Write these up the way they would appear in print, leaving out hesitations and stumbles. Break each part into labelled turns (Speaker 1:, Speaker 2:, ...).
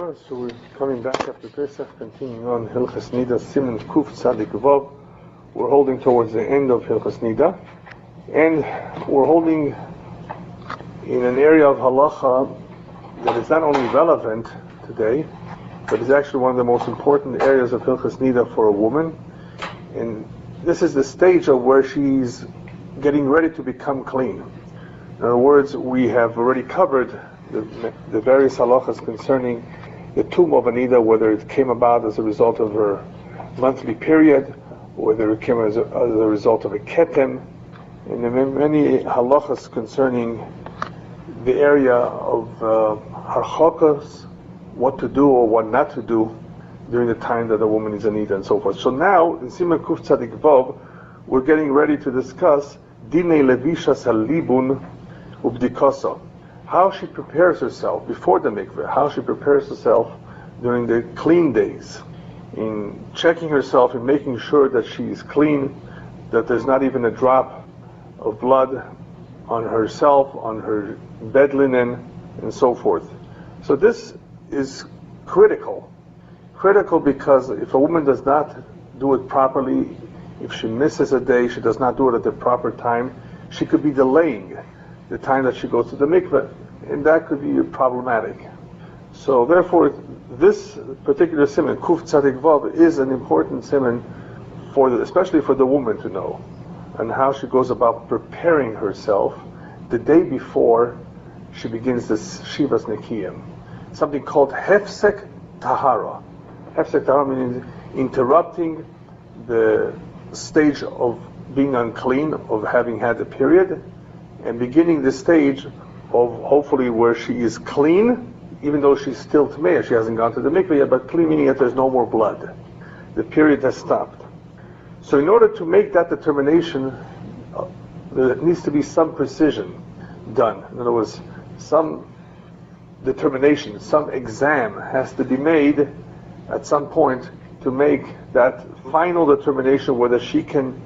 Speaker 1: So we're coming back after Pesach, continuing on Hilchas Niddah, Siman Kuf Tzadik Vav. We're holding towards the end of Hilchas Niddah, and we're holding in an area of Halacha that is not only relevant today, but is actually one of the most important areas of Hilchas Niddah for a woman. And this is the stage of where she's getting ready to become clean. In other words, we have already covered the various halachas concerning the tomb of Niddah, whether it came about as a result of her monthly period, whether it came as a result of a ketem, and there are many halachas concerning the area of harchakas, what to do or what not to do during the time that a woman is a Niddah and so forth. So now, in Siman Kuf Tzadik Vav, we're getting ready to discuss Dinei Levishas Halibun Ubdikosa, how she prepares herself before the mikveh, how she prepares herself during the clean days, in checking herself and making sure that she is clean, that there's not even a drop of blood on herself, on her bed linen, and so forth. So this is critical because if a woman does not do it properly, if she misses a day, she does not do it at the proper time, she could be delaying the time that she goes to the mikveh, and that could be problematic. So therefore, this particular siman, Kuf Tzadik Vav, is an important siman especially for the woman to know, and how she goes about preparing herself the day before she begins this Shivas Nekiyim. Something called Hefsek Tahara. Hefsek Tahara means interrupting the stage of being unclean, of having had a period, and beginning the stage of hopefully where she is clean, even though she's still tamei, she hasn't gone to the mikveh yet, but clean meaning that there's no more blood. The period has stopped. So in order to make that determination, there needs to be some precision done. In other words, some determination, some exam has to be made at some point to make that final determination whether she can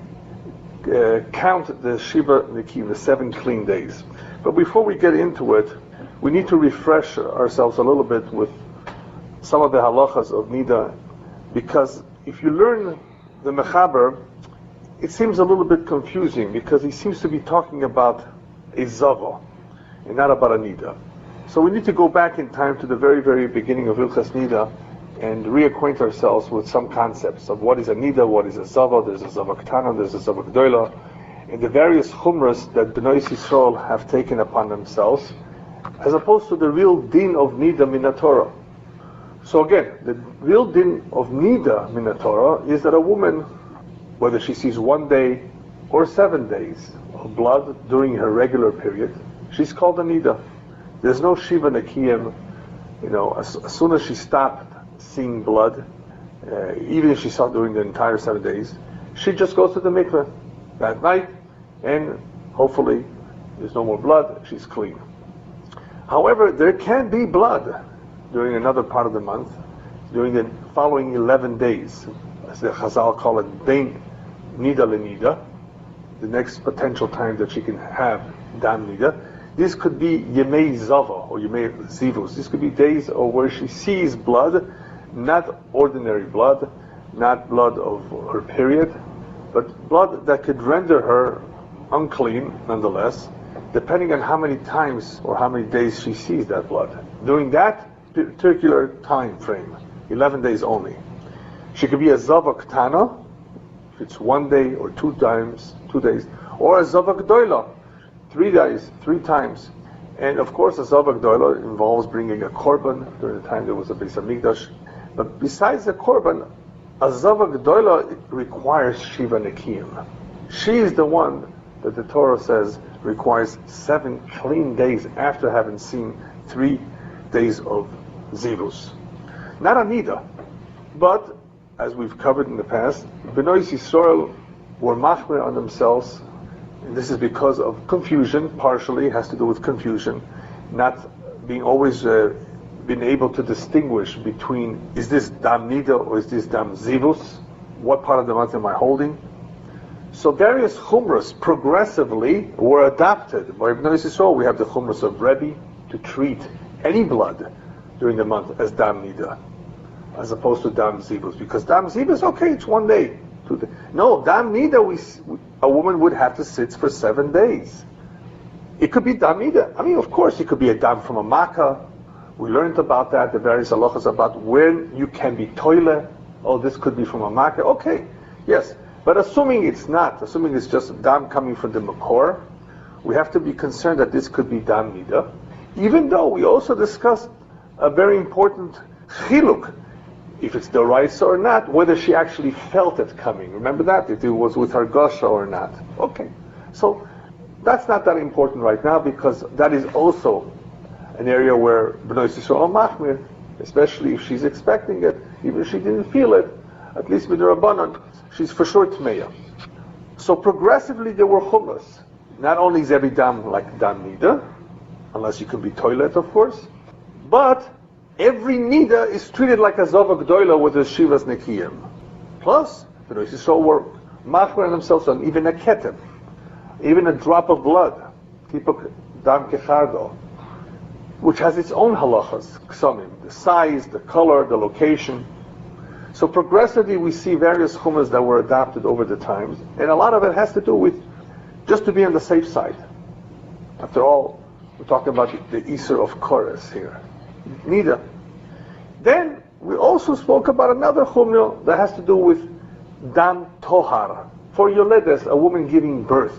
Speaker 1: count the Shiva Nikiyim, the 7 clean days. But before we get into it, we need to refresh ourselves a little bit with some of the halachas of Niddah, because if you learn the Mechaber, it seems a little bit confusing, because he seems to be talking about a Zava and not about a Niddah. So we need to go back in time to the very, very beginning of Hilchas Niddah and reacquaint ourselves with some concepts of what is a Niddah, what is a Zava. There's a Zava Ktana, there's a Zava Gdoila, and the various chumras that Bnei Yisrael have taken upon themselves, as opposed to the real din of Niddah min Torah. So again, the real din of Niddah min Torah is that a woman, whether she sees 1 day or 7 days of blood during her regular period, she's called a Niddah. There's no Shiva Nekiyim. As soon as she stopped seeing blood, even if she saw during the entire 7 days, she just goes to the mikveh that night, and hopefully there's no more blood, she's clean. However, there can be blood during another part of the month, during the following 11 days, as the Chazal call it, Bein Niddah leNiddah, the next potential time that she can have Dam Niddah. This could be Yemei Zava or Yemei Zivus. This could be days where she sees blood, not ordinary blood, not blood of her period, but blood that could render her unclean nonetheless, depending on how many times or how many days she sees that blood. During that particular time frame, 11 days only. She could be a Zava Ktana, if it's 1 day or 2 days, or a Zava Gdoila, 3 days, 3 times. And of course, a Zava Gdoila involves bringing a korban during the time there was a Basar Mikdash. But besides the korban, a Zava Gdoila requires Shiva Nekiyim. She is the one that the Torah says requires 7 clean days after having seen 3 days of Zivus. Not a Niddah, but as we've covered in the past, Bnei Yisrael were machmir on themselves, and this is because of confusion, partially has to do with confusion, not being always been able to distinguish between, is this Dam Niddah or is this Dam Zivus? What part of the month am I holding? So various chumras progressively were adopted by Bnei Yisrael. We have the chumras of Rebbe to treat any blood during the month as Dam Niddah, as opposed to Dam Zibus. Because Dam Zibus, okay, it's 1 day. 2 days. No, Dam Niddah, a woman would have to sit for 7 days. It could be Dam Niddah. I mean, of course, it could be a Dam from a Makkah. We learned about that, the various halachas about when you can be toile. Oh, this could be from a Makkah. Okay, yes. But assuming it's not, assuming it's just Dam coming from the Makor, we have to be concerned that this could be Dam Niddah. Even though we also discussed a very important chiluk, if it's Doraisa or not, whether she actually felt it coming. Remember that? If it was with her Gosha or not. Okay. So that's not that important right now, because that is also an area where B'nai Yisrael Machmir, especially if she's expecting it, even if she didn't feel it, at least with the Rabbanan, she's for sure Tmeya. So progressively there were chumras. Not only is every dam like Dam Niddah, unless you can be toilet, of course, but every Niddah is treated like a Zova Gdoila with a Shivas Nekiyim. Plus, the B'nai Yisrael were Machmir themselves on even a ketem, even a drop of blood, Tipuk Dam Kechardo, which has its own halachas, ksamim, the size, the color, the location. So progressively we see various chumas that were adopted over the times, and a lot of it has to do with just to be on the safe side. After all, we're talking about the Isser of Kores here, Niddah. Then we also spoke about another chumra that has to do with Dam Tohar. For Yoledes, a woman giving birth.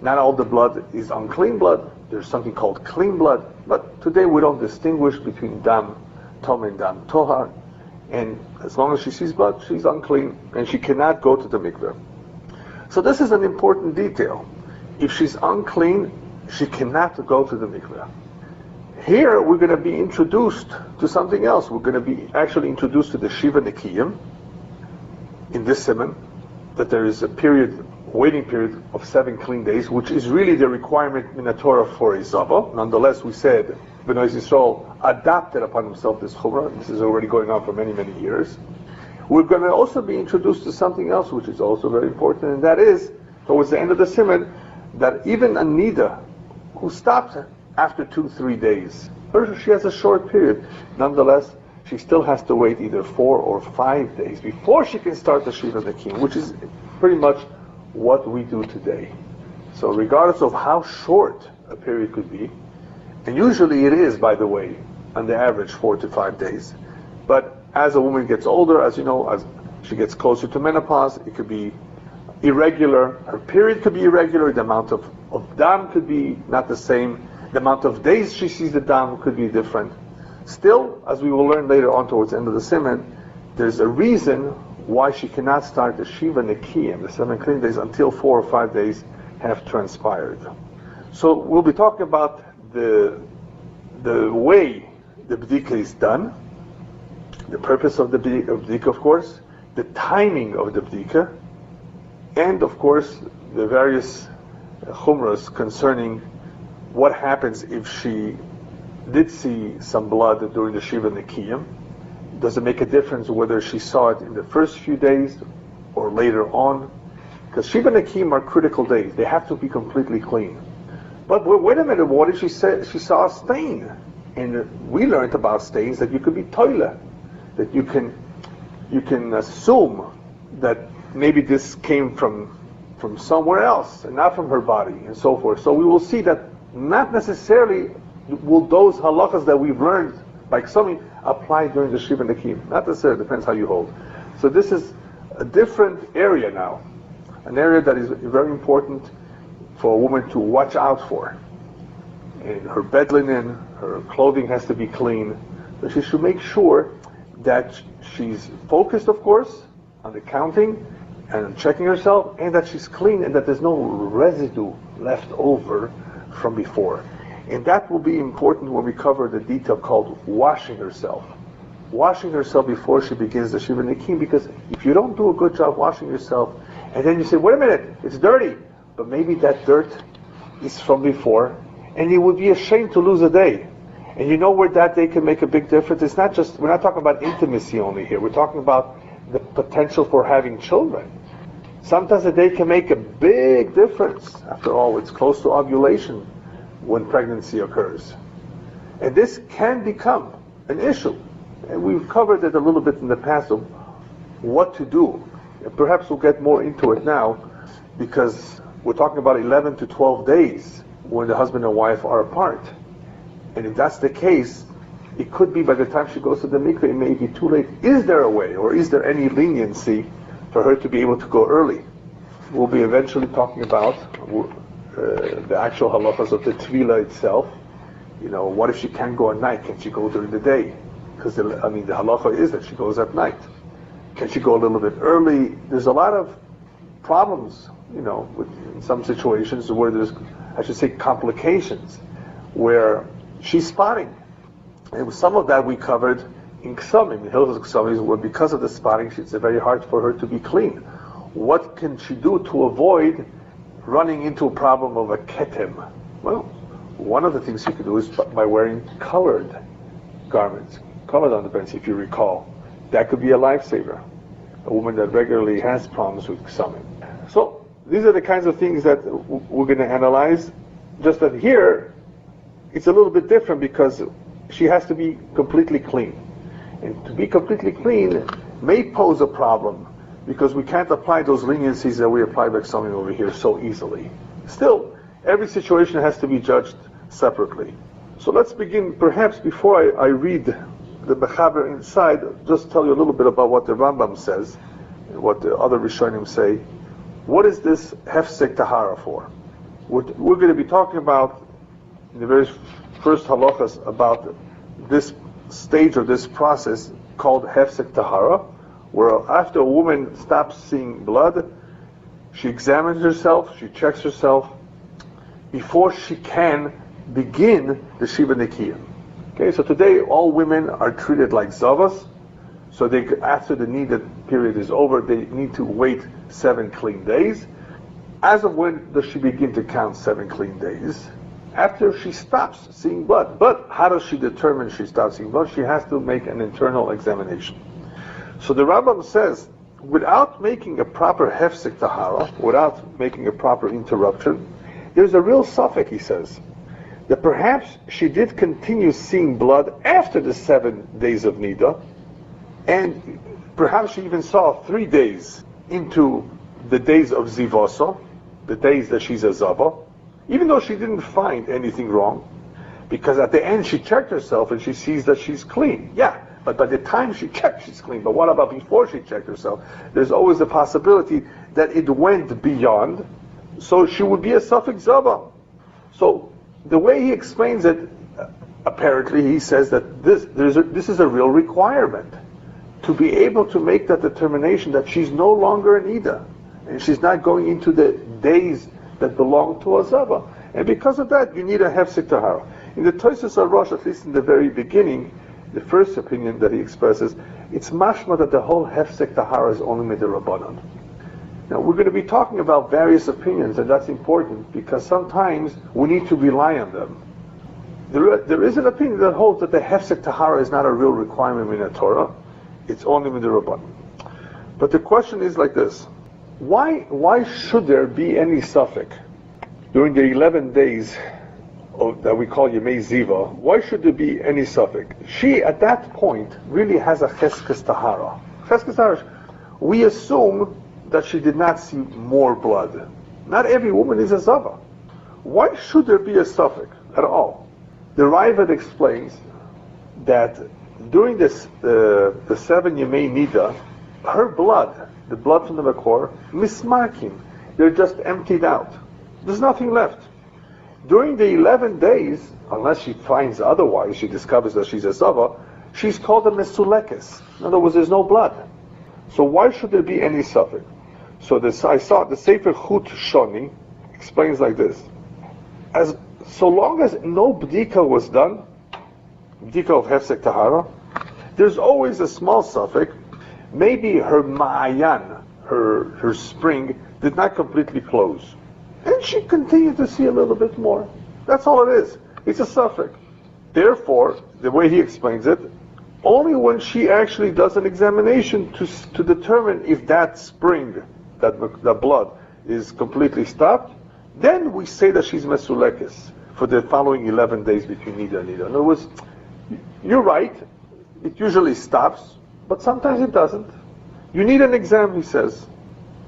Speaker 1: Not all the blood is unclean blood. There's something called clean blood. But today we don't distinguish between Dam Tom and Dam Tohar. And as long as she sees blood, she's unclean, and she cannot go to the mikveh. So this is an important detail. If she's unclean, she cannot go to the mikveh. Here we're going to be introduced to something else. We're going to be actually introduced to the Shiva Nekiyim in this Siman, that there is a waiting period of 7 clean days, which is really the requirement in the Torah for a Zava. Nonetheless, we said B'nai Yisrael adopted upon himself this chumrah. This is already going on for many, many years. We're going to also be introduced to something else which is also very important, and that is, towards the end of the Siman, that even a Niddah who stops after 2-3 days, she has a short period, nonetheless, she still has to wait either 4 or 5 days before she can start the Shiva Nekim, which is pretty much what we do today. So regardless of how short a period could be, and usually it is, by the way, on the average 4 to 5 days, but as a woman gets older, as you know, as she gets closer to menopause, it could be irregular, her period could be irregular, the amount of dam could be not the same, the amount of days she sees the dam could be different. Still, as we will learn later on towards the end of the Siman, there's a reason why she cannot start the Shiva Nekiyim, the 7 clean days, until 4 or 5 days have transpired. So we'll be talking about the way the Bdika is done, the purpose of the Bdika, of course, the timing of the Bdika, and of course the various chumras concerning what happens if she did see some blood during the Shiva Nekiyim. Does it make a difference whether she saw it in the first few days or later on? Because Shiva Nekiyim are critical days. They have to be completely clean. But wait a minute, what if she said she saw a stain? And we learned about stains that you could be toilet, that you can assume that maybe this came from somewhere else and not from her body and so forth. So we will see that not necessarily will those halachas that we've learned by Ksami apply during the Shiva Nekim. Not necessarily, depends how you hold. So this is a different area now, an area that is very important for a woman to watch out for. And her bed linen, her clothing has to be clean. But she should make sure that she's focused, of course, on the counting and checking herself, and that she's clean and that there's no residue left over from before. And that will be important when we cover the detail called washing herself. Washing herself before she begins the Shiva Nekim, because if you don't do a good job washing yourself, and then you say, wait a minute, it's dirty, but maybe that dirt is from before, and it would be a shame to lose a day. And you know where that day can make a big difference? It's not just, we're not talking about intimacy only here, we're talking about the potential for having children. Sometimes a day can make a big difference. After all, it's close to ovulation when pregnancy occurs. And this can become an issue. And we've covered it a little bit in the past of what to do. And perhaps we'll get more into it now, because we're talking about 11 to 12 days when the husband and wife are apart. And if that's the case, it could be by the time she goes to the mikveh, it may be too late. Is there a way, or is there any leniency for her to be able to go early? We'll be eventually talking about the actual halachas of the tvila itself. What if she can't go at night? Can she go during the day? Because the halacha is that she goes at night. Can she go a little bit early? There's a lot of problems, in some situations where there's, I should say, complications, where she's spotting. And some of that we covered in Ksumim, in Hilchos Ksumim, where because of the spotting, it's very hard for her to be clean. What can she do to avoid running into a problem of a ketem? Well, one of the things she could do is by wearing colored garments, colored underpants, if you recall. That could be a lifesaver. A woman that regularly has problems with Ksumim. So, these are the kinds of things that we're going to analyze. Just that here, it's a little bit different because she has to be completely clean. And to be completely clean may pose a problem, because we can't apply those leniencies that we apply by Ksumim over here so easily. Still, every situation has to be judged separately. So let's begin, perhaps before I read the Mechaber inside, just tell you a little bit about what the Rambam says, and what the other Rishonim say. What is this Hefsek Tahara for? We're going to be talking about, in the very first halachas, about this stage or this process called Hefsek Tahara, where after a woman stops seeing blood, she examines herself, she checks herself, before she can begin the Shiva Nekiyah. Okay, so today all women are treated like Zavas, so after the needed period is over, they need to wait 7 clean days. As of when does she begin to count 7 clean days? After she stops seeing blood. But how does she determine she stops seeing blood? She has to make an internal examination. So the Rambam says, without making a proper hefsek tahara, without making a proper interruption, there's a real suffix, he says, that perhaps she did continue seeing blood after the 7 days of Niddah, and perhaps she even saw 3 days into the days of Zivosa, the days that she's a Zava, even though she didn't find anything wrong, because at the end she checked herself and she sees that she's clean. Yeah, but by the time she checked, she's clean. But what about before she checked herself? There's always the possibility that it went beyond, so she would be a suffix Zava. So the way he explains it, apparently he says that this is a real requirement, to be able to make that determination that she's no longer an Ida, and she's not going into the days that belong to a Zava. And because of that, you need a Hefsek Tahara. In the Tosfos Aruch, at least in the very beginning, the first opinion that he expresses, it's mashma that the whole Hefsek Tahara is only Midirabbanan. Now, we're going to be talking about various opinions, and that's important, because sometimes we need to rely on them. There is an opinion that holds that the Hefsek Tahara is not a real requirement in the Torah, it's only Midirabbanan. But the question is like this: why should there be any suffix during the 11 days that we call Yemei Ziva? Why should there be any suffix? She, at that point, really has a Cheskes Tahara. Cheskes Tahara, we assume that she did not see more blood. Not every woman is a Zava. Why should there be a suffix at all? The Ravad explains that during this the 7 Yemei Niddah, her blood, the blood from the Makor, mismarkim, they're just emptied out. There's nothing left. During the 11 days, unless she finds otherwise, she discovers that she's a Zava, she's called a Mesulekes. In other words, there's no blood. So why should there be any suffix? So I saw the Sefer Chut Shoni explains like this: so long as no bdika was done, bdika of Hefsek Tahara, there's always a small suffix. Maybe her ma'ayan, her spring, did not completely close, and she continued to see a little bit more. That's all it is. It's a suffix. Therefore, the way he explains it, only when she actually does an examination to determine if that spring, that blood, is completely stopped, then we say that she's mesulekes for the following 11 days between Niddah and Niddah. In other words, You're right, it usually stops, but sometimes it doesn't. You need an exam, he says.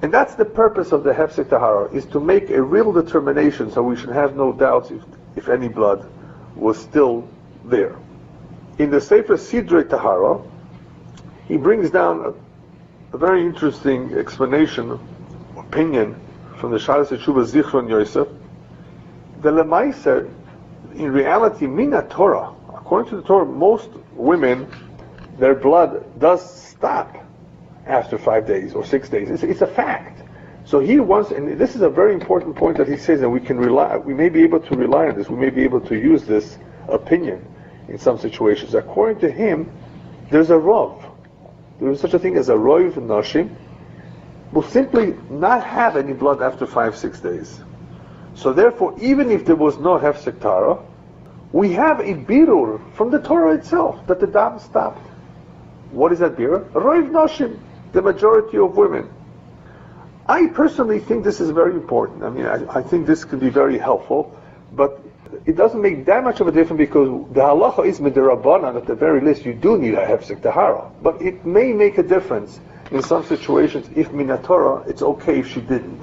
Speaker 1: And that's the purpose of the Hefsek Tahara, is to make a real determination so we should have no doubts if any blood was still there. In the Sefer Sidrei Tahara, he brings down a very interesting explanation, opinion, from the Shalas Teshuva Zichron Yosef. The Lemaiser, in reality, Mina Torah, according to the Torah, most women, their blood does stop after 5 days or 6 days. It's a fact. So he wants, and this is a very important point that he says that we may be able to rely on this, we may be able to use this opinion in some situations. According to him, there's a rov. There is such a thing as a rov nashim, will simply not have any blood after 5-6 days. So therefore, even if there was no hefsek Tahara, we have a birur from the Torah itself that the dam stopped. What is that birur? Rov nashim, the majority of women. I personally think this is very important. I mean, I think this could be very helpful, but it doesn't make that much of a difference because the halacha is midirabanan. At the very least, you do need a hefsek tahara, but it may make a difference in some situations. If minatora, it's okay if she didn't.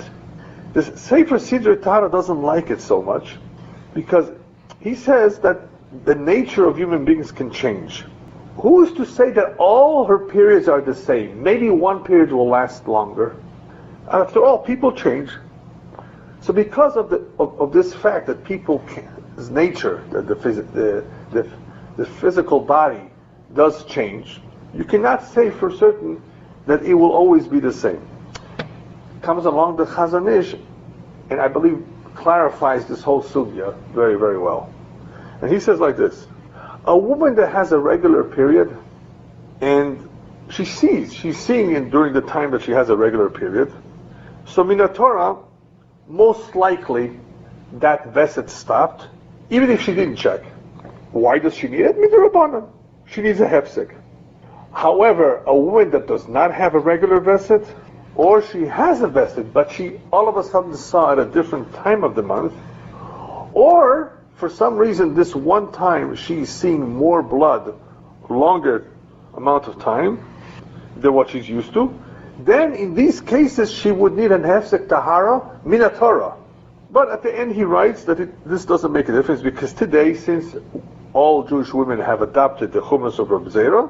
Speaker 1: The Sefer Sidrei Tahara doesn't like it so much because he says that the nature of human beings can change. Who is to say that all her periods are the same? Maybe one period will last longer. After all, people change. So because of this fact that people's nature, the physical body does change, you cannot say for certain that it will always be the same. Comes along the Chazon Ish, and I believe clarifies this whole sugya very, very well. And he says like this: a woman that has a regular period, and she's seeing it during the time that she has a regular period, so minatora, most likely that veset stopped, even if she didn't check. Why does she need it? Midrabanan. She needs a hefsek. However, a woman that does not have a regular veset, or she has a veset, but she all of a sudden saw at a different time of the month, or for some reason this one time she's seeing more blood, longer amount of time than what she's used to, then in these cases she would need an hefsek tahara minatora. But at the end he writes that this doesn't make a difference because today, since all Jewish women have adopted the chumash of Rabbi Zera,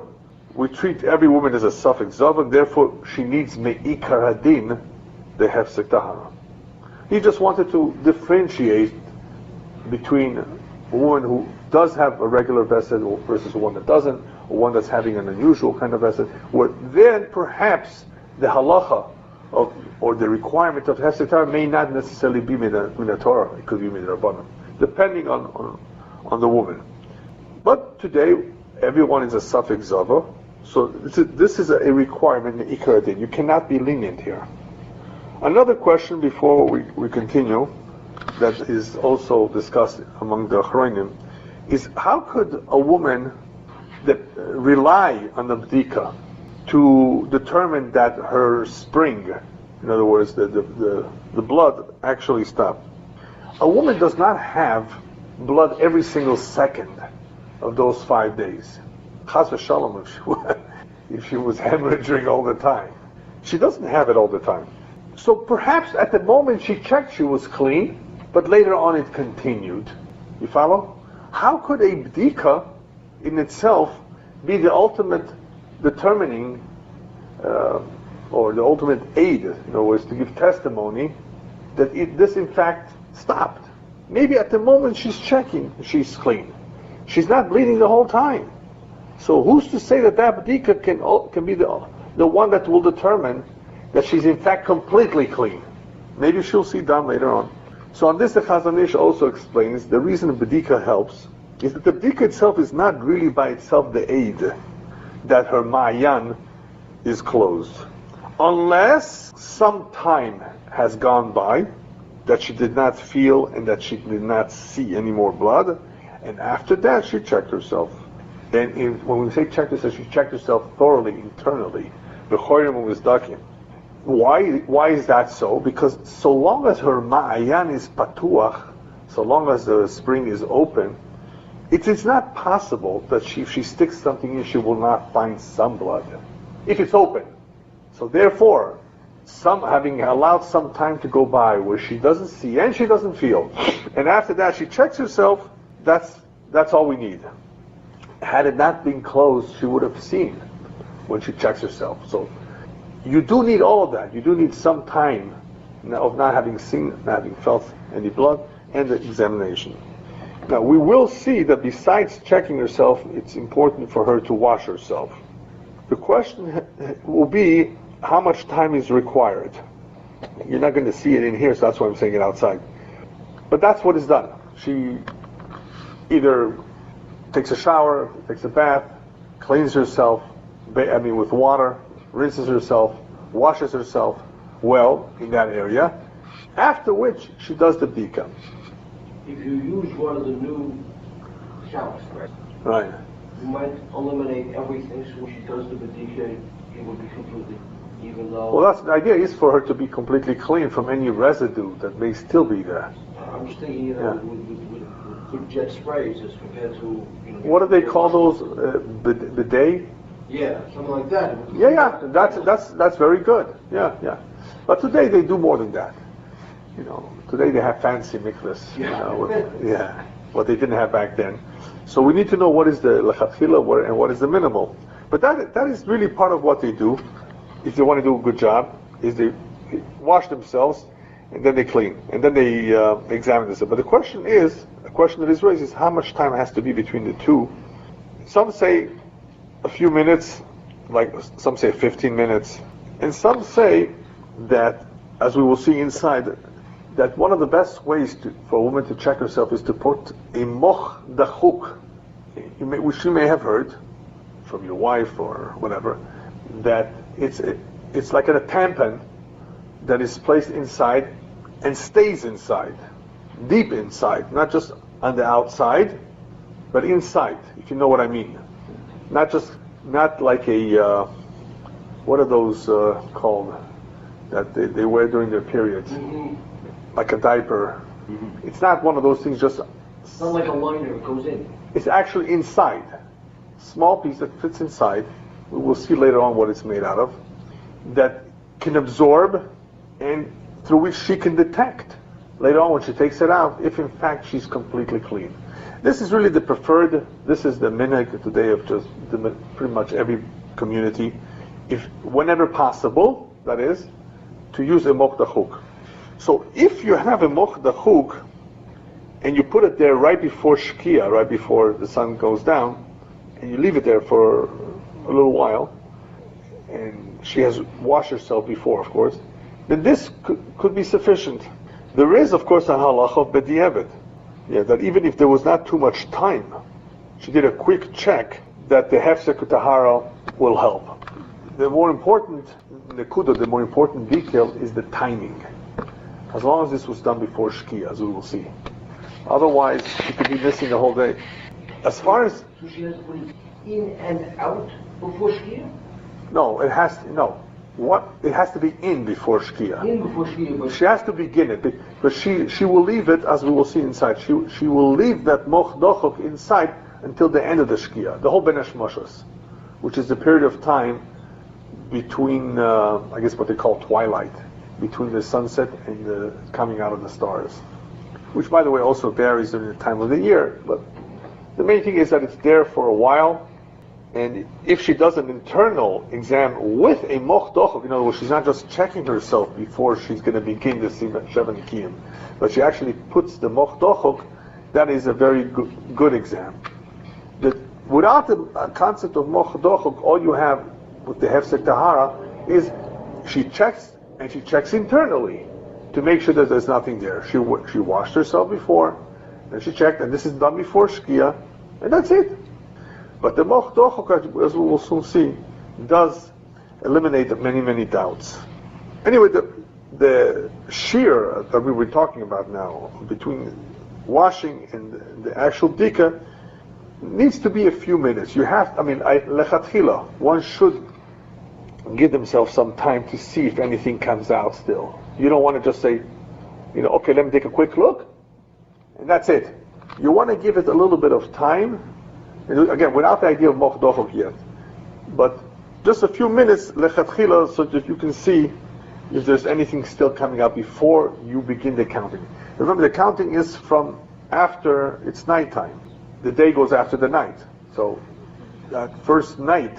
Speaker 1: we treat every woman as a suffix zav, and therefore she needs me'ikar hadin, the hefsek tahara. He just wanted to differentiate between a woman who does have a regular vesed versus one that doesn't, or one that's having an unusual kind of vesed, where then perhaps the halacha or the requirement of hefsek tahara may not necessarily be min Torah. It could be min Rabbanan, depending on the woman. But today, everyone is a suffix zava, so this is a requirement in Ikar Din. You cannot be lenient here. Another question before we continue, that is also discussed among the Achronim, is how could a woman that rely on the bdika to determine that her spring, in other words, the blood actually stopped? A woman does not have blood every single second of those 5 days. Chas v'shalom, if she was hemorrhaging all the time. She doesn't have it all the time. So perhaps at the moment she checked she was clean, but later on it continued. You follow? How could a bdika in itself be the ultimate determining or the ultimate aid, in other words, to give testimony that this in fact stopped? Maybe at the moment she's checking, she's clean. She's not bleeding the whole time. So who's to say that bdika can be the one that will determine that she's in fact completely clean? Maybe she'll see dam later on. So on this the Chazon Ish also explains the reason bdika helps is that the bdika itself is not really by itself the aid that her ma'ayan is closed, unless some time has gone by that she did not feel and that she did not see any more blood, and after that she checked herself. And when we say checked herself, she checked herself thoroughly internally. Why is that so? Because so long as her ma'ayan is patuach, so long as the spring is open, it is not possible that if she sticks something in, she will not find some blood, if it's open. So therefore, having allowed some time to go by where she doesn't see and she doesn't feel, and after that she checks herself, that's all we need. Had it not been closed, she would have seen when she checks herself. So you do need all of that. You do need some time of not having seen, not having felt any blood, and the examination. Now we will see that besides checking herself, it's important for her to wash herself. The question will be, how much time is required? You're not going to see it in here, so that's why I'm saying it outside. But that's what is done. She either takes a shower, takes a bath, cleans herself, with water, rinses herself, washes herself well in that area, after which she does the bdika.
Speaker 2: If you use one of the new showers,
Speaker 1: right,
Speaker 2: you might eliminate everything, so when she does the bdika, it would be completely, even though...
Speaker 1: Well, the idea is for her to be completely clean from any residue that may still be there.
Speaker 2: I'm just thinking, with jet sprays as compared to...
Speaker 1: what do they call those? Bidet?
Speaker 2: Yeah, something like that.
Speaker 1: Yeah, that's very good. Yeah. But today they do more than that. Today they have fancy mikvahs. What they didn't have back then. So we need to know what is the lechatchila and what is the minimal. But that is really part of what they do. If they want to do a good job, is they wash themselves and then they clean and then they examine themselves. But the question that is raised is how much time has to be between the two. Some say a few minutes, like some say 15 minutes, and some say that, as we will see inside, that one of the best ways for a woman to check herself is to put a moch dachuk, which you may have heard from your wife or whatever, that it's like a tampon that is placed inside and stays inside, deep inside, not just on the outside, but inside, if you know what I mean. Not like a, what are those called, that they wear during their periods, like a diaper. It's not one of those things just...
Speaker 2: It's not like a liner, it goes in.
Speaker 1: It's actually inside. Small piece that fits inside. We will see later on what it's made out of. That can absorb and through which she can detect later on when she takes it out if in fact she's completely clean. This is really the preferred, this is the minhag today of just pretty much every community. If whenever possible, that is, to use a moch dachuk. So if you have a moch dachuk and you put it there right before shkia, right before the sun goes down, and you leave it there for a little while, and she has washed herself before, of course, then this could be sufficient. There is, of course, a halacha of b'diavad, that even if there was not too much time, she did a quick check, that the hefsek tahara will help. The more important nekuda, the more important detail is the timing. As long as this was done before shkia, as we will see. Otherwise, you could be missing the whole day. As far as...
Speaker 2: So she has to put it in and out before shkia?
Speaker 1: No, it has to be in before shkia.
Speaker 2: In before shkia, but...
Speaker 1: She has to begin it, but she will leave it, as we will see inside. She will leave that moch dachuk inside until the end of the shkia, the whole ben hashmashos, which is the period of time between, I guess what they call twilight, between the sunset and the coming out of the stars, which by the way also varies during the time of the year, but the main thing is that it's there for a while. And if she does an internal exam with a moch dachuk, in other words, she's not just checking herself before she's going to begin the Siman קיהן, but she actually puts the moch dachuk, that is a very good exam. Without the concept of moch dachuk, all you have with the hefsek tahara is she checks, and she checks internally to make sure that there's nothing there. She washed herself before, and she checked, and this is done before shkia, and that's it. But the moch dachuk, as we will soon see, does eliminate many, many doubts. Anyway, the shear that we were talking about now, between washing and the actual bdika, needs to be a few minutes. Lechatchila, one should give themselves some time to see if anything comes out still. You don't want to just say, okay, let me take a quick look, and that's it. you want to give it a little bit of time, and again, without the idea of moch dochok yet, but just a few minutes lechatchila, so that you can see if there's anything still coming up before you begin the counting. Remember, the counting is from after it's nighttime. The day goes after the night. So that first night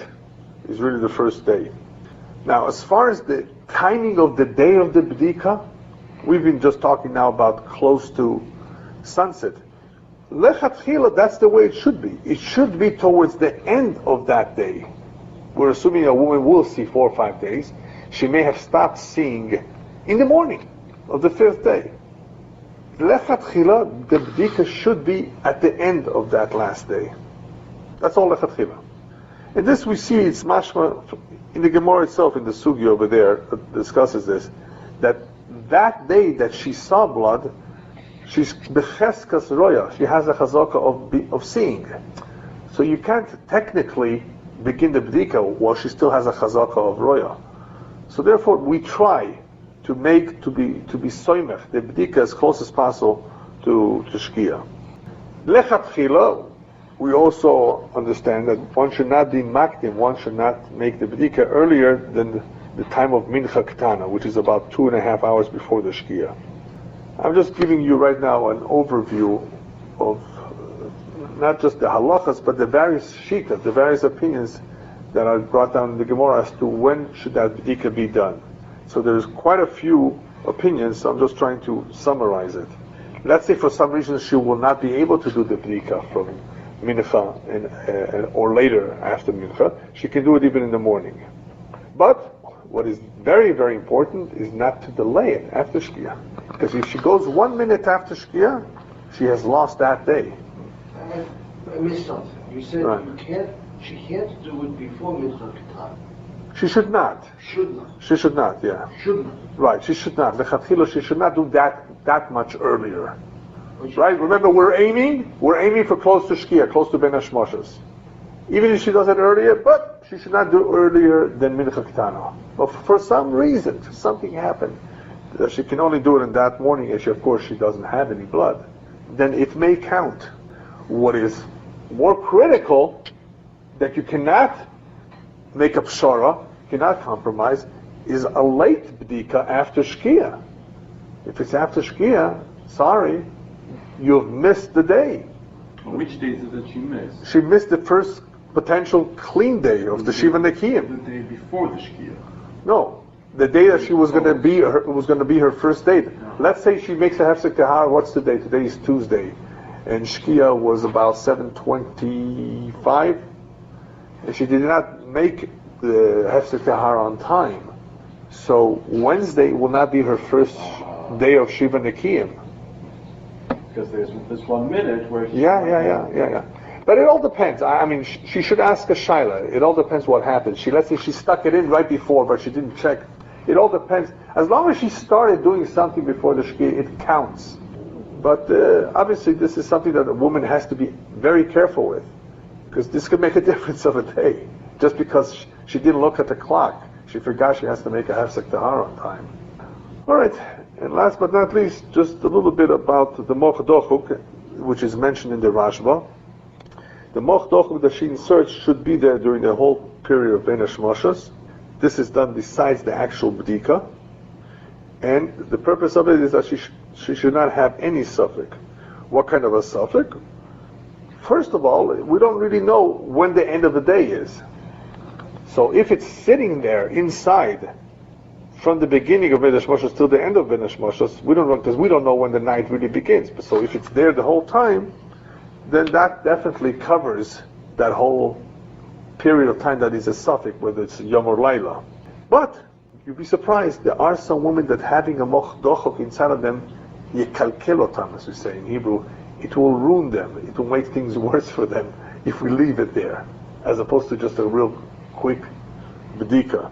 Speaker 1: is really the first day. Now, as far as the timing of the day of the bdika, we've been just talking now about close to sunset. Lechatchila, that's the way it should be. It should be towards the end of that day. We're assuming a woman will see 4 or 5 days. She may have stopped seeing in the morning of the 5th day. Lechatchila, the bdika should be at the end of that last day. That's all lechatchila. And this we see, it's mashma, in the Gemara itself, in the sugi over there, discusses this, that day that she saw blood, she's becheskas roya, she has a chazaka of seeing. So you can't technically begin the bdika while she still has a chazaka of roya. So therefore we try to be soymech, the bdika as close as possible to shkia. Lechatchila, we also understand that one should not be makdim, one should not make the bdika earlier than the time of mincha ketana, which is about 2.5 hours before the shkia. I'm just giving you right now an overview of not just the halachas, but the various shitas, the various opinions that are brought down in the Gemara as to when should that bdika be done. So there's quite a few opinions, so I'm just trying to summarize it. Let's say for some reason she will not be able to do the bdika from mincha or later after mincha, she can do it even in the morning. But what is very, very important is not to delay it after shkia. Because if she goes 1 minute after shkia, she has lost that day.
Speaker 2: I missed something. You said
Speaker 1: right.
Speaker 2: She can't do it before mincha ketana.
Speaker 1: She should not.
Speaker 2: Should not.
Speaker 1: She should not, yeah.
Speaker 2: Should not.
Speaker 1: Right, she should not. Lechatchila, she should not do that much earlier. Right? Remember, we're aiming for close to shkia, close to ben hashmoshes. Even if she does it earlier, but she should not do earlier than mincha ketana. But for some reason, something happened, that she can only do it in that morning, and of course she doesn't have any blood, then it may count. What is more critical, that you cannot make a pshara, cannot compromise, is a late bdika after shkia. If it's after shkia, sorry, you've missed the day.
Speaker 3: Which days did she miss?
Speaker 1: She missed the first potential clean day of the Shiva Nekiyim.
Speaker 3: The day before the shkia.
Speaker 1: No, the day that she was going to be her first date.
Speaker 3: No.
Speaker 1: Let's say she makes a hefsek tahara. What's the day? Today is Tuesday, and shkia was about 7:25, and she did not make the hefsek tahara on time. So Wednesday will not be her first day of Shiva Nekiyim.
Speaker 3: Because there's this 1 minute where she...
Speaker 1: Yeah. But it all depends. I mean, she should ask a shaila. It all depends what happens. Let's say she stuck it in right before, but she didn't check. It all depends. As long as she started doing something before the shkia, it counts. But obviously, this is something that a woman has to be very careful with, because this could make a difference of a day. Just because she didn't look at the clock, she forgot she has to make a hefsek tahara on time. All right. And last but not least, just a little bit about the moch dochuk, which is mentioned in the Rashba. The moch dochuk that she inserts should be there during the whole period of Ben Hashmoshes. This is done besides the actual bdika. And the purpose of it is that she should not have any suffix. What kind of a suffix? First of all, we don't really know when the end of the day is. So if it's sitting there inside from the beginning of Ben Hashmoshes till the end of Ben Hashmoshes, we don't know, because we don't know when the night really begins. So if it's there the whole time, then that definitely covers that whole period of time that is a suffix, whether it's Yom or Laila. But you'd be surprised, there are some women that having a moch dochok inside of them, yekalkel otam, as we say in Hebrew, it will ruin them, it will make things worse for them if we leave it there, as opposed to just a real quick bdika.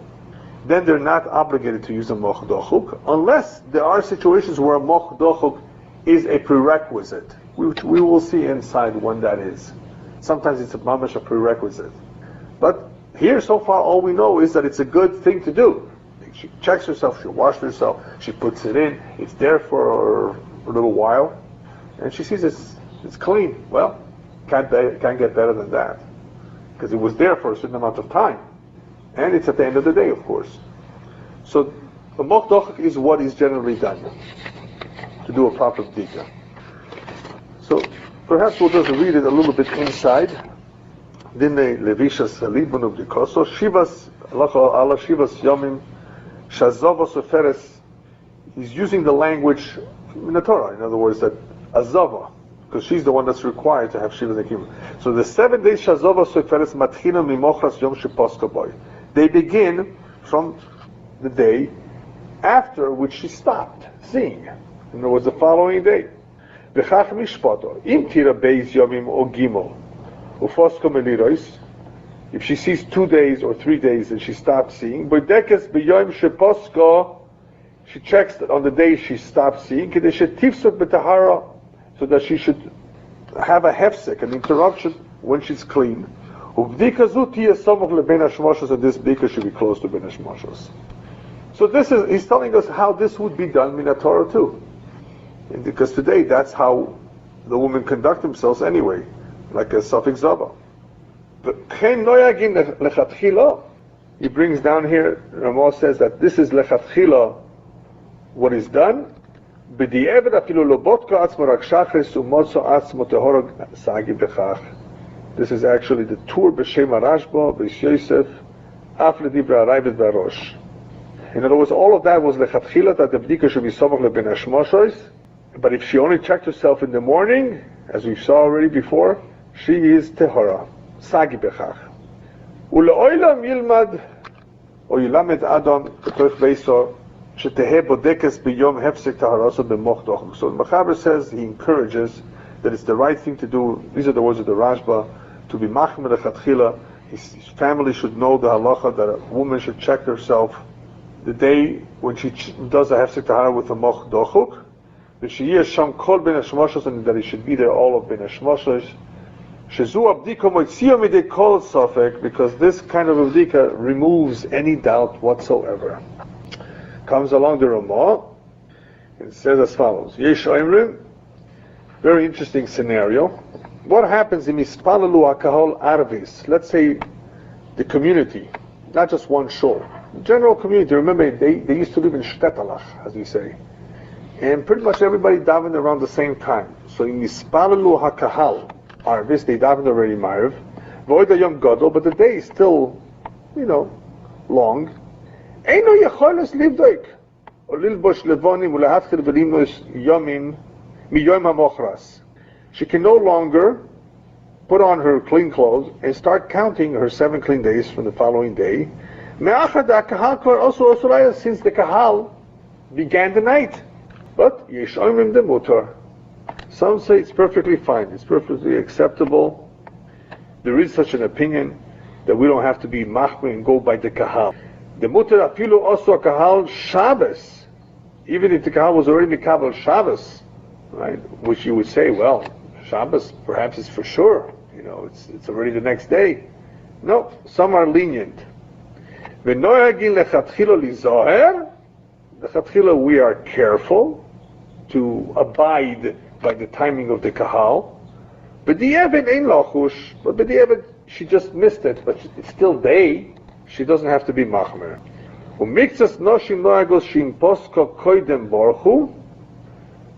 Speaker 1: Then they're not obligated to use a moch dochuk, unless there are situations where a moch dochuk is a prerequisite, which we will see inside when that is. Sometimes it's a mamash, a prerequisite. But here, so far, all we know is that it's a good thing to do. She checks herself, she washes herself, she puts it in, it's there for a little while, and she sees it's It's clean. Well, can't get better than that. Because it was there for a certain amount of time. And it's at the end of the day, of course. So, the moch dochik is what is generally done to do a proper bdika. So, perhaps we'll just read it a little bit inside. Dine levishas halibun ubdikoso, shivas, halacha ala shivas yomim, shazova soferes. He's using the language in the Torah. In other words, that azava, because she's the one that's required to have Shiva Nekim. So the 7 days Shazova Soferes Matchina Mimochras Yom Sheposka Boy. They begin from the day after which she stopped seeing. In other words, the following day. V'chach mishpato. Im tira beis yomim o gimel. Ufoska melirois. If she sees 2 days or 3 days and she stopped seeing. Boydekes b'yom sheposka. She checks that on the day she stopped seeing. Kedei shetifsuk b'tahara. So that she should have a hefsek, an interruption, when she's clean. And this bdika should be close to ben hashmoshos. So he's telling us how this would be done in the Torah too. And because today that's how the women conduct themselves anyway, like a suffix zava. He brings down here, Ramah says that this is lechatchila, what is done. This is actually the tur b'shem Rashba b'Ish Yosef af ledibra arayvet b'arosh. In other words, all of that was lechatchila, that the bdika should be somach leben hashmoshois. But if she only checked herself in the morning, as we saw already before, she is tehora, sagi b'chach. Uleoilam yilmad o yilamed adam b'toich beisor. So the Mechaber says, he encourages that it's the right thing to do. These are the words of the Rashba, to be machmer lechatchila. His family should know the halacha that a woman should check herself the day when she does a hefsek tahara with a moch dochuk. And that he should be there all of ben hashmoshes. Because this kind of abdika removes any doubt whatsoever. Comes along the Ramah and says as follows: Yesh Oimrim, very interesting scenario. What happens in Mispalalu Akahol Arvis? Let's say the community, not just one shul, the general community. Remember, they used to live in Shtettalach, as we say, and pretty much everybody davened around the same time. So in Mispalalu Hakahal Arvis, they davened already Ma'ariv. Voida Yom Gadol, but the day is still, long. Eino yecholos livdoik or lilbosh levonim ulehatchil v'limnos yomim miyoim hamochras. She can no longer put on her clean clothes and start counting her 7 clean days from the following day. Me'achad kahal kvar also osuraya, since the kahal began the night. But yesh omrim de mutar. Some say it's perfectly fine. It's perfectly acceptable. There is such an opinion that we don't have to be machmir and go by the kahal. The mutar afilu also kahal Shabbos, even if the kahal was already mikabel Shabbos, right? Which you would say, well, Shabbos perhaps is for sure. It's already the next day. No, some are lenient. V'noyagin lechatchila lizoher. Lechatchila, we are careful to abide by the timing of the kahal. B'di'evet ein lachush, but b'di'evet she just missed it, but it's still day. She doesn't have to be machmer. Umikzas noshim noagos shim posko koidem borchu,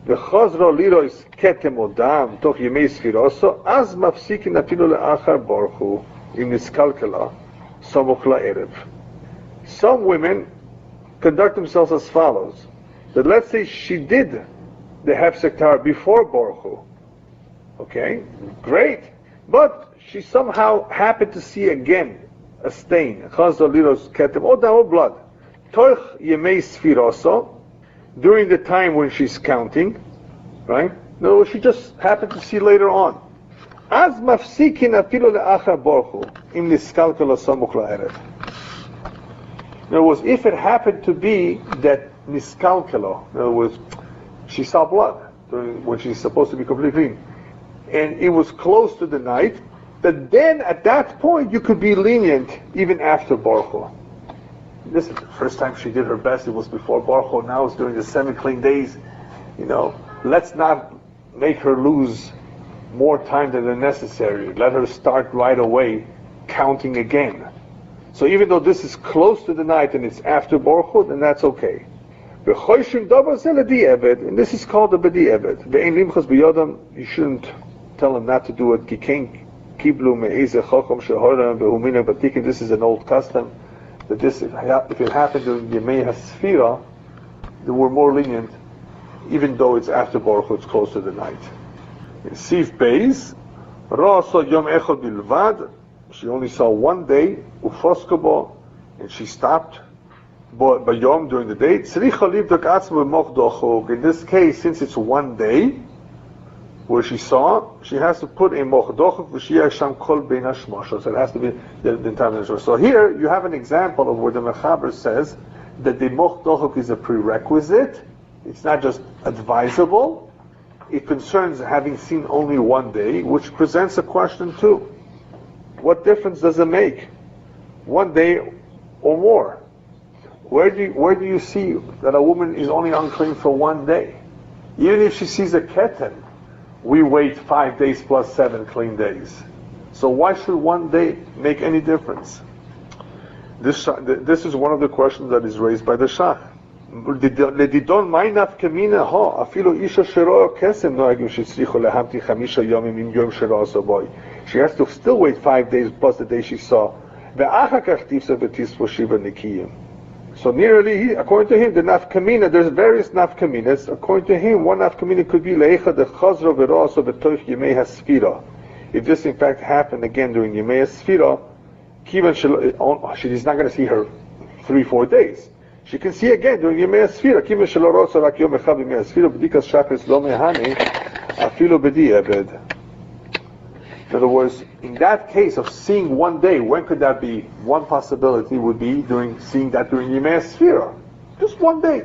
Speaker 1: v'chazro lirois ketem odam toch yemei schiroso, az mafsikin afilu le'achar borchu, im niskalkela, samoch la'erev. Some women conduct themselves as follows. That let's say she did the hefsek tahara before borchu. Okay, great. But she somehow happened to see again a stain, or blood, during the time when she's counting, right? No, she just happened to see later on. In other words, if it happened to be that niskalkelo, in other words, she saw blood when she's supposed to be completely clean, and it was close to the night, that then at that point you could be lenient even after Baruch. This is the first time she did her best, it was before Baruch, now it's during the 7 clean days. Let's not make her lose more time than necessary. Let her start right away counting again. So even though this is close to the night and it's after Borchut, then that's okay. And this is called the B'di'evet. You shouldn't tell him not to do it. This is an old custom. That this, if it happened during Yemei HaSfira, they were more lenient, even though it's after Borchut, it's close to the night. In Sif Beis, Ra'asa Yom Echad Bilvad, she only saw one day, Ufoskobo, and she stopped by Yom during the day. In this case, since it's one day, where she saw, she has to put a mochdochuk v'shiyasham kol bein hashmashos. It has to be the entire measure. So here you have an example of where the Mechaber says that the mochdochuk is a prerequisite. It's not just advisable. It concerns having seen only one day, which presents a question too. What difference does it make? One day or more? Where do you see that a woman is only unclean for one day? Even if she sees a keten, we wait 5 days plus 7 clean days. So why should one day make any difference? This is one of the questions that is raised by the Shach. She has to still wait 5 days plus the day she saw. So nearly, according to him, the nafkamina, there's various nafkaminas. According to him, one nafkamina could be leicha de chazra v'rosa b'toich yemei hasfira. If this in fact happened again during yemei hasfira, she's not going to see her 3-4 days. She can see again during yemei hasfira. Kivan shelo rosa rak yom echad yemei hasfira b'dikas shachris lo mehani afilo b'di'eved. In other words, in that case of seeing one day, when could that be? One possibility would be seeing that during Yemei Sfira. Just one day.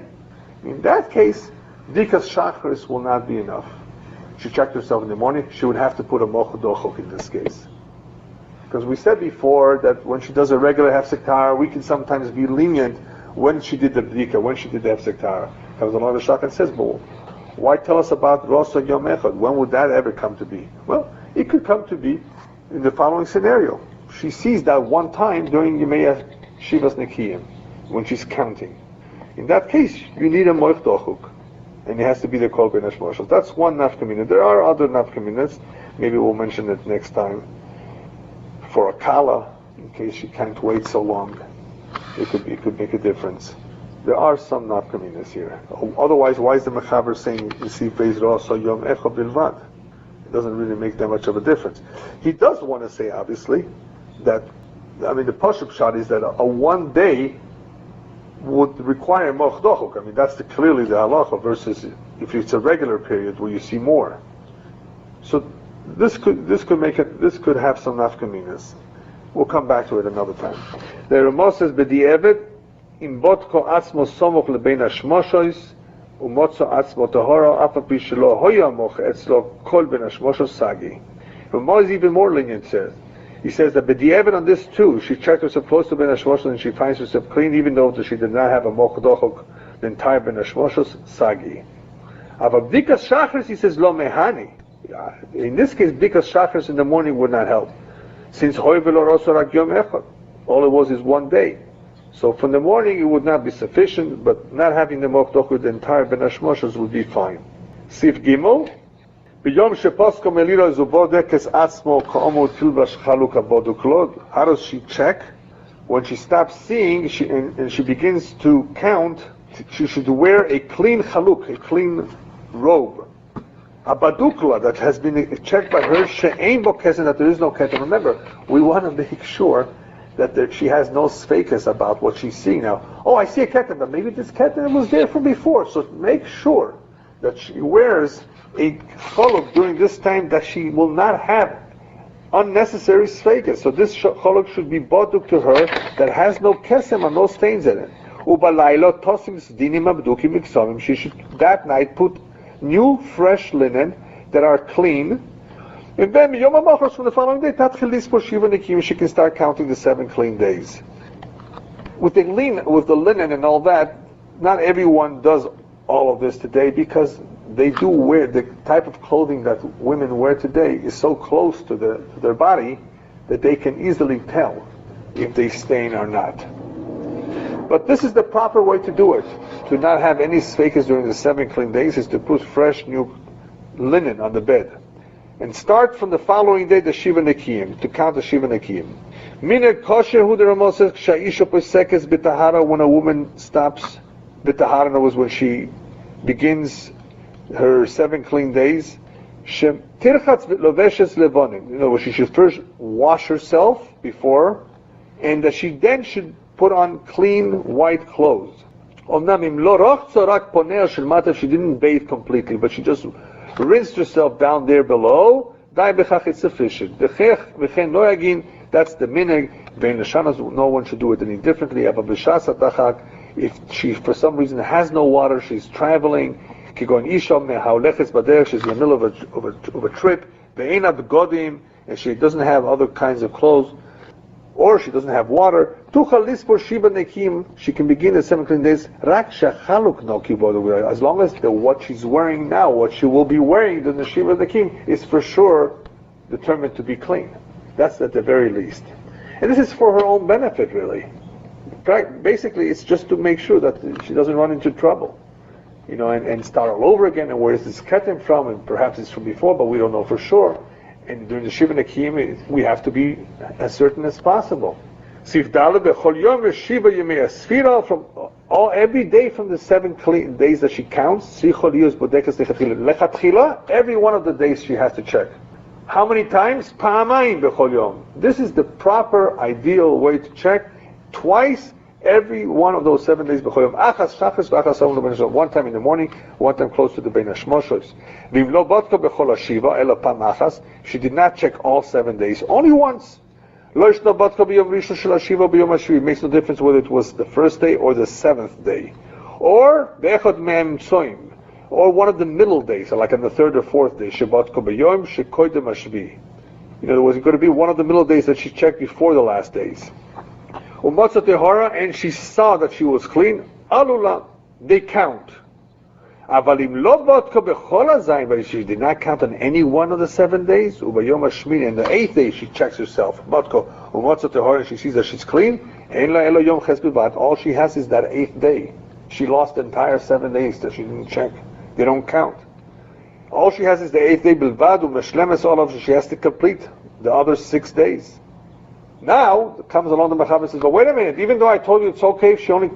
Speaker 1: In that case, Dikas Shachris will not be enough. She checked herself in the morning, she would have to put a Mochadochok in this case. Because we said before that when she does a regular Hefsek Tahara, we can sometimes be lenient when she did the Bdika, when she did the Hefsek Tahara. Comes along the Shach and says, but why tell us about Rosa Yom Echad? When would that ever come to be? Well, it could come to be in the following scenario. She sees that one time during Yemei Shivas Nekiyim, when she's counting. In that case, you need a Moich Dochuk, and it has to be the Kol Ben Hashmoshos. That's one nafkamina. There are other nafkaminas. Maybe we'll mention it next time. For a Kala, in case she can't wait so long, it could make a difference. There are some nafkaminas here. Otherwise, why is the Mechaber saying Yisif Beis Rosa Yom Echad Bilvad? It doesn't really make that much of a difference. He does want to say, obviously, that, the Pashup shot is that a one day would require Mochdochuk. That's clearly the halacha, versus if it's a regular period where you see more. So this could have some nafkaminas. We'll come back to it another time. The Ramah says, B'di'evet, im botko atzmo somoch lebein hashmoshois, umotzo atzmo tahora, apapi shelo hoya moch etzlo kol ben hashmoshos sagi. Ramah is even more lenient, says. He says that b'di'evet on this too, she checked herself close to ben hashmoshos and she finds herself clean, even though she did not have a mochdochok, the entire ben hashmoshos sagi. Ava b'dikas shachris, he says, lo mehani. In this case, b'dikas shachris in the morning would not help. Since all it was is one day. So from the morning it would not be sufficient, but not having the mochdochut, the entire ben hashmoshos would be fine. Sif Gimel, how does she check? When she stops seeing and she begins to count, she should wear a clean chaluk, a clean robe. A badukla that has been checked by her, she'ein bo kesen, that there is no keten. Remember, we want to make sure that she has no sfekas about what she's seeing now. Oh, I see a keten, but maybe this keten was there from before. So make sure that she wears a chaluk during this time, that she will not have unnecessary sfekas. So this chaluk should be baduk to her that has no kesem and no stains in it. Ubalaylo tosim sdinim abdukim miksamim. She should that night put new, fresh linen that are clean. And then, Yom HaMachos, from the following day, she can start counting the 7 clean days. With the linen and all that, not everyone does all of this today, because they do wear the type of clothing that women wear today is so close to their body that they can easily tell if they stain or not. But this is the proper way to do it. To not have any sfeikas during the 7 clean days is to put fresh new linen on the bed. And start from the following day, the Shiva Nekiyim, to count the Shiva Nekiyim. Minag kosher hu deramosech sha'isha posekes b'tahara, when a woman stops b'tahara, in other words, when she begins her 7 clean days. Shem tirchatz loveshes levonim, in other words, she should first wash herself before, and that she then should put on clean white clothes. She didn't bathe completely, but she just rinsed herself down there below. It's sufficient. That's the minhag. No one should do it any differently. If she, for some reason, has no water, she's traveling, she's in the middle of a trip, and she doesn't have other kinds of clothes, or she doesn't have water, she can begin the 7 clean days, as long as what she's wearing now, what she will be wearing during the Shiva Nekim, is for sure determined to be clean. That's at the very least. And this is for her own benefit, really. Basically, it's just to make sure that she doesn't run into trouble, and start all over again. And where is this ketem from? And perhaps it's from before, but we don't know for sure. And during the Shiva Nekiyim, we have to be as certain as possible. From every day from the 7 clean days that she counts, every one of the days she has to check. How many times? This is the proper, ideal way to check. Twice every one of those 7 days. One time in the morning, one time close to the Bein Hashmoshes. She did not check all 7 days, only once. It makes no difference whether it was the first day or the 7th day. Or one of the middle days, like on the 3rd or 4th day. In other words, it's going to be one of the middle days that she checked before the last days. And she saw that she was clean. They count. But if she did not count on any one of the 7 days, and the 8th day she checks herself, and she sees that she's clean, all she has is that 8th day. She lost the entire 7 days that she didn't check. They don't count. All she has is the 8th day, she has to complete the other 6 days. Now comes along the Mechaber and says, but wait a minute, even though I told you it's okay if she only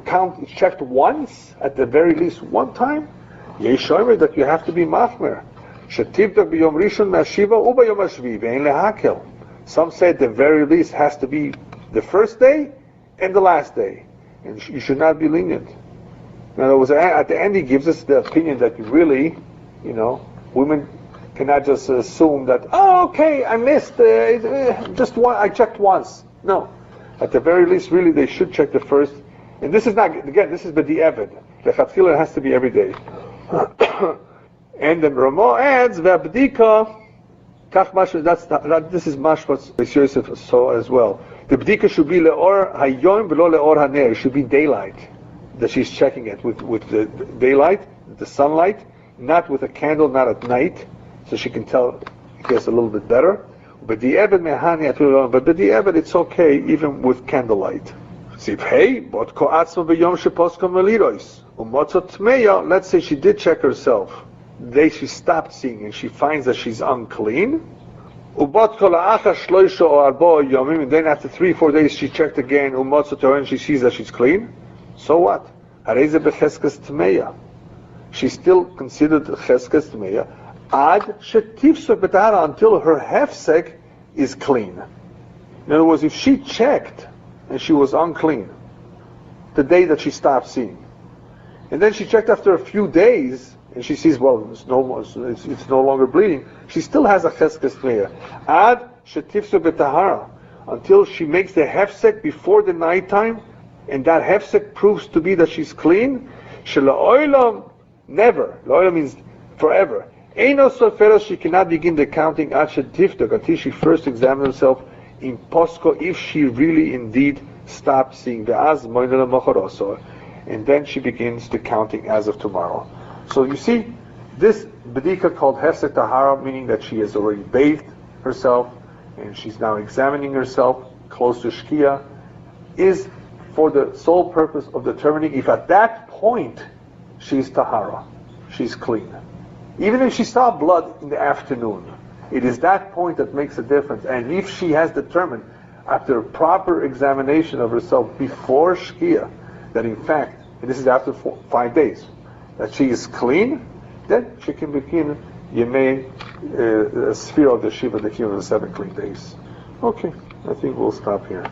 Speaker 1: checked once, at the very least one time, that you have to be machmer. Some say at the very least has to be the first day and the last day, and you should not be lenient. In other words, at the end he gives us the opinion that really, women cannot just assume that, okay, I missed, just one, I checked once. No. At the very least, really, they should check the first. And this is not, again, this is B'di'evet. The Chatchila has to be every day. And the Ramo adds, V'abdika, Kach Mashma, this is Mashma's Yosef so as well. The B'dika should be Le'or Hayom V'lo Le'or Haner. It should be daylight that she's checking it with the daylight, the sunlight, not with a candle, not at night, so she can tell, I guess, a little bit better. But the Evid, it's okay even with candlelight. Let's say she did check herself. The day she stopped seeing and she finds that she's unclean. And then after 3-4 days she checked again, and she sees that she's clean. So what? She's still considered cheskes tmeya. Until her hefsek is clean. In other words, if she checked and she was unclean the day that she stopped seeing, and then she checked after a few days and she sees, well, it's no longer bleeding, she still has a cheskes tmeya. Ad shetifsu betahara, until she makes the hefsek before the nighttime, and that hefsek proves to be that she's clean. Shela never. La'olam means forever. Eino soferos, she cannot begin the counting until she first examines herself in posko, if she really indeed stopped seeing the az moinel mochoroso, and then she begins the counting as of tomorrow. So you see, This bedika called Hefsek Tahara, meaning that she has already bathed herself and she's now examining herself close to Shkia, is for the sole purpose of determining if at that point she's Tahara, she's clean. Even if she saw blood in the afternoon, it is that point that makes a difference. And if she has determined, after proper examination of herself before Shkia, that in fact, and this is after 5 days, that she is clean, then she can begin Yemei Sphira of the Shiva, the Kiyum of the 7 clean days. Okay, I think we'll stop here.